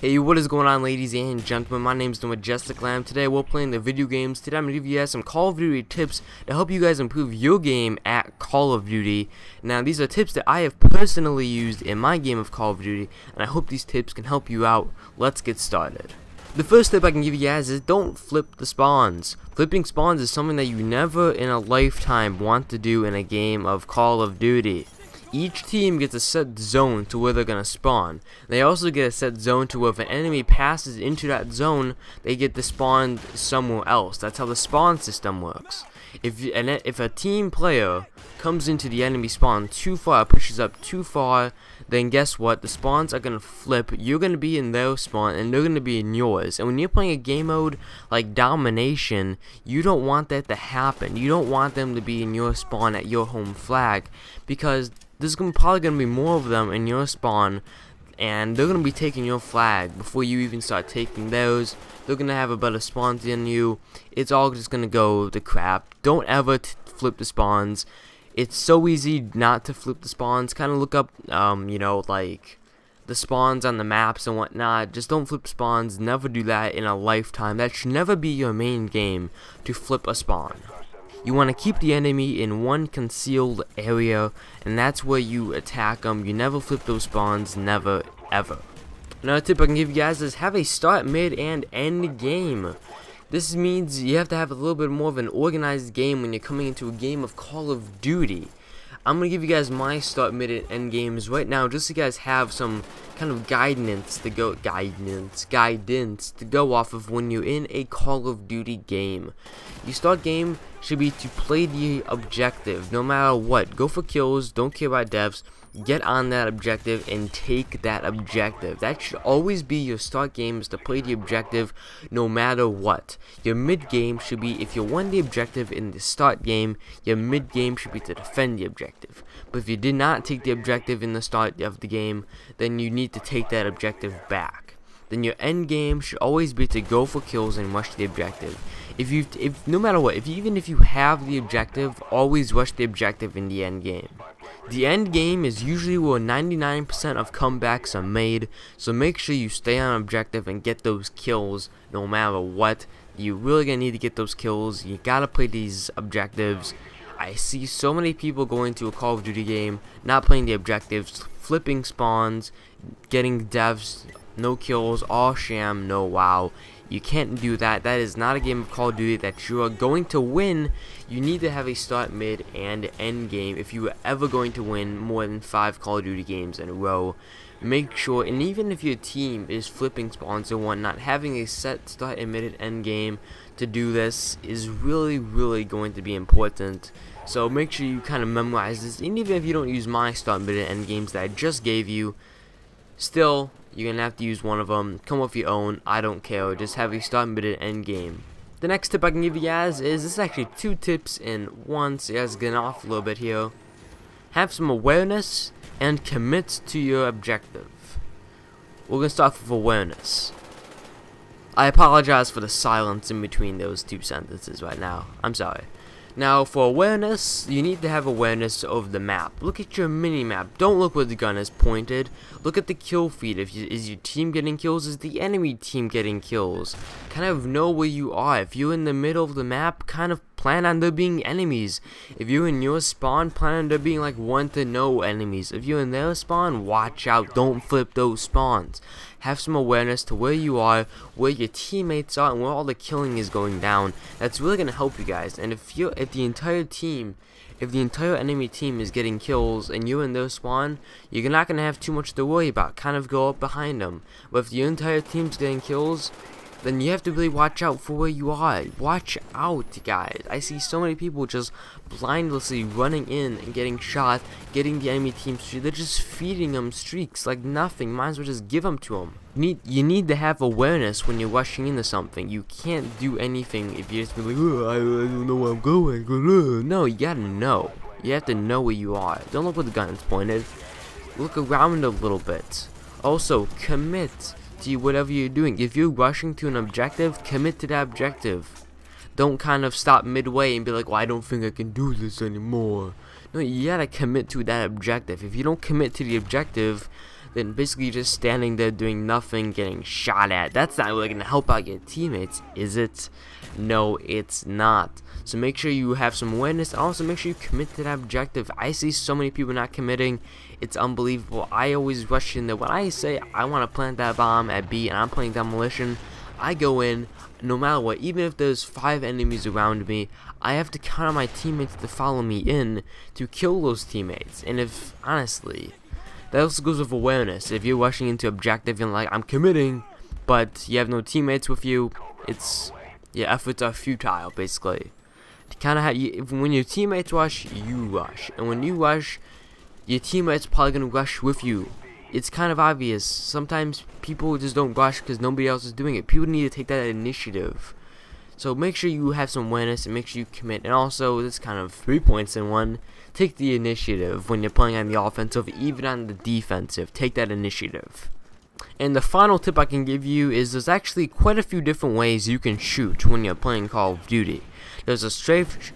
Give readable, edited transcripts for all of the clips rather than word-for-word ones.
Hey, what is going on, ladies and gentlemen? My name is Majestic Lamb. Today we're playing the video games. Today I'm going to give you guys some Call of Duty tips to help you guys improve your game at Call of Duty. Now, these are tips that I have personally used in my game of Call of Duty, and I hope these tips can help you out. Let's get started. The first tip I can give you guys is don't flip the spawns. Flipping spawns is something that you never in a lifetime want to do in a game of Call of Duty. Each team gets a set zone to where they're going to spawn. They also get a set zone to where if an enemy passes into that zone, they get to spawn somewhere else. That's how the spawn system works. If a team player comes into the enemy spawn too far, pushes up too far, then guess what? The spawns are going to flip. You're going to be in their spawn and they're going to be in yours. And when you're playing a game mode like Domination, you don't want that to happen. You don't want them to be in your spawn at your home flag, because there's probably going to be more of them in your spawn, and they're going to be taking your flag before you even start taking theirs. They're going to have a better spawn than you. It's all just going to go to crap. Don't ever flip the spawns. It's so easy not to flip the spawns. Kind of look up, like the spawns on the maps and whatnot. Just don't flip spawns. Never do that in a lifetime. That should never be your main game, to flip a spawn. You want to keep the enemy in one concealed area, and that's where you attack them. You never flip those spawns, never, ever. Another tip I can give you guys is have a start, mid, and end game. This means you have to have a little bit more of an organized game when you're coming into a game of Call of Duty. I'm going to give you guys my start, mid, and end games right now, just so you guys have some kind of guidance to go off of when you're in a Call of Duty game. Your start game should be to play the objective, no matter what. Go for kills, don't care about deaths. Get on that objective and take that objective. That should always be your start game, is to play the objective no matter what. Your mid game should be, if you won the objective in the start game, your mid game should be to defend the objective. But if you did not take the objective in the start of the game, then you need to take that objective back. Then your end game should always be to go for kills and rush the objective. No matter what, even if you have the objective, always rush the objective in the end game. The end game is usually where 99% of comebacks are made, so make sure you stay on objective and get those kills no matter what. You really gonna need to get those kills. You gotta play these objectives. I see so many people going to a Call of Duty game, not playing the objectives, flipping spawns, getting deaths, no kills, all sham, no wow. You can't do that. That is not a game of Call of Duty that you are going to win. You need to have a start, mid, and end game if you are ever going to win more than 5 Call of Duty games in a row. Make sure, and even if your team is flipping spawns and whatnot, having a set start and mid and end game to do this is really going to be important. So make sure you kind of memorize this, and even if you don't use my start, mid, and end games that I just gave you, still, you're going to have to use one of them. Come up with your own. I don't care. Just have a start, mid, and end game. The next tip I can give you guys is, this is actually 2 tips in one, so you guys get off a little bit here. Have some awareness and commit to your objective. We're going to start with awareness. I apologize for the silence in between those 2 sentences right now. I'm sorry. Now, for awareness, you need to have awareness of the map. Look at your mini-map. Don't look where the gun is pointed. Look at the kill feed. Is your team getting kills? Is the enemy team getting kills? Kind of know where you are. If you're in the middle of the map, kind of plan on there being enemies. If you're in your spawn, plan on there being like 1 to no enemies. If you're in their spawn, watch out. Don't flip those spawns. Have some awareness to where you are, where your teammates are, and where all the killing is going down. That's really gonna help you guys. And if the entire enemy team is getting kills and you're in their spawn, you're not gonna have too much to worry about. Kind of go up behind them. But if the entire team's getting kills, then you have to really watch out for where you are. Watch out, guys. I see so many people just blindlessly running in and getting shot, getting the enemy team streak. They're just feeding them streaks like nothing. Might as well just give them to them. You need to have awareness when you're rushing into something. You can't do anything if you just be like, oh, I don't know where I'm going. No, you gotta know. You have to know where you are. Don't look where the gun is pointed. Look around a little bit. Also, commit to whatever you're doing. If you're rushing to an objective, commit to that objective. Don't kind of stop midway and be like, well, I don't think I can do this anymore. No, you gotta commit to that objective. If you don't commit to the objective, than basically just standing there doing nothing, getting shot at. That's not really gonna help out your teammates, is it? No, it's not. So make sure you have some awareness, and also make sure you commit to that objective. I see so many people not committing. It's unbelievable. I always rush in there. When I say I want to plant that bomb at B and I'm playing demolition, I go in no matter what. Even if there's 5 enemies around me, I have to count on my teammates to follow me in to kill those teammates. And if, honestly, that also goes with awareness. If you're rushing into objective and like, I'm committing, but you have no teammates with you, it's, your efforts are futile, basically. Kind of have when your teammates rush, you rush, and when you rush, your teammates probably gonna rush with you. It's kind of obvious. Sometimes people just don't rush because nobody else is doing it. People need to take that initiative. So make sure you have some awareness and make sure you commit. And also, this kind of 3 points in one. Take the initiative when you're playing on the offensive, even on the defensive. Take that initiative. And the final tip I can give you is there's actually quite a few different ways you can shoot when you're playing Call of Duty. There's a strafe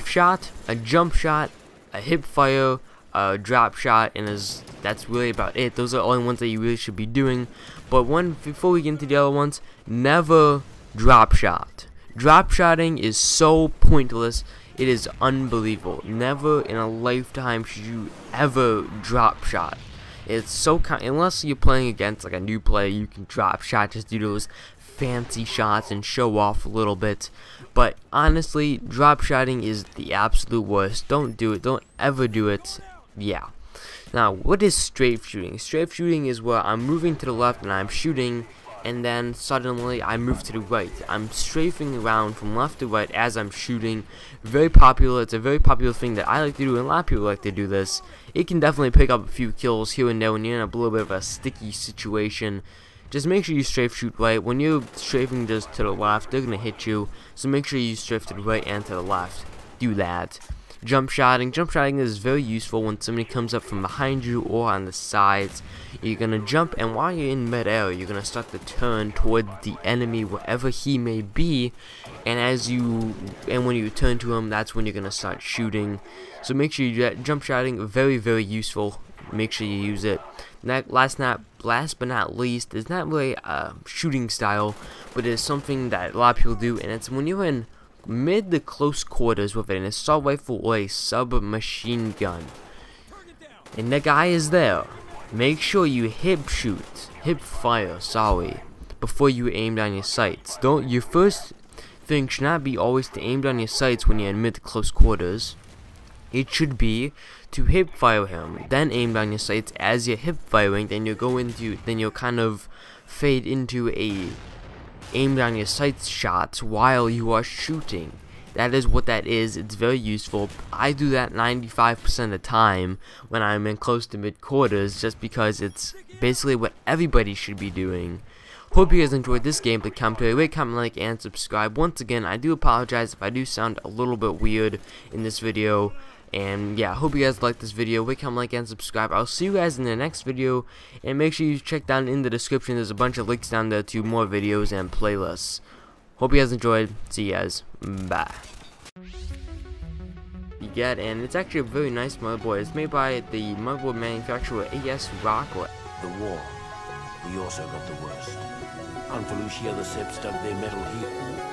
shot, a jump shot, a hip fire, a drop shot, and that's really about it. Those are the only ones that you really should be doing. But before we get into the other ones, never drop shot. Drop shotting is so pointless. It is unbelievable. Never in a lifetime should you ever drop shot. It's so unless you're playing against like a new player, you can drop shot, just do those fancy shots and show off a little bit. But honestly, drop shotting is the absolute worst. Don't do it. Don't ever do it. Yeah. Now, what is strafe shooting? Strafe shooting is where I'm moving to the left and I'm shooting, and then suddenly I move to the right. I'm strafing around from left to right as I'm shooting. Very popular. It's a very popular thing that I like to do, and a lot of people like to do this. It can definitely pick up a few kills here and there when you're in a little bit of a sticky situation. Just make sure you strafe shoot right. When you're strafing just to the left, they're gonna hit you. So make sure you strafe to the right and to the left. Do that. Jump shotting. Jump shotting is very useful when somebody comes up from behind you or on the sides. You're gonna jump, and while you're in mid-air, you're gonna start to turn toward the enemy wherever he may be. And when you turn to him, that's when you're gonna start shooting. So make sure you do that. Jump shotting, very, very useful. Make sure you use it. Last but not least, it's not really a shooting style, but it's something that a lot of people do, and it's when you're in mid to close quarters with an assault rifle or a submachine gun, and the guy is there. Make sure you hip fire, before you aim down your sights. Your first thing should not be always to aim down your sights when you're in mid to close quarters. It should be to hip fire him, then aim down your sights. As you're hip firing, then you'll kind of fade into a aim down your sights shots while you are shooting. That is what that is. It's very useful. I do that 95% of the time when I'm in close to mid quarters, just because it's basically what everybody should be doing. Hope you guys enjoyed this gameplay commentary. Rate, comment, like, and subscribe. Once again, I do apologize if I do sound a little bit weird in this video. And yeah, hope you guys liked this video. Rate, comment, like, and subscribe. I'll see you guys in the next video. And make sure you check down in the description. There's a bunch of links down there to more videos and playlists. Hope you guys enjoyed. See you guys. Bye. You get, and it's actually a very nice motherboard. It's made by the motherboard manufacturer AS Rock. The war. We also got the worst. Aunt Felicia the Seps dug their metal here.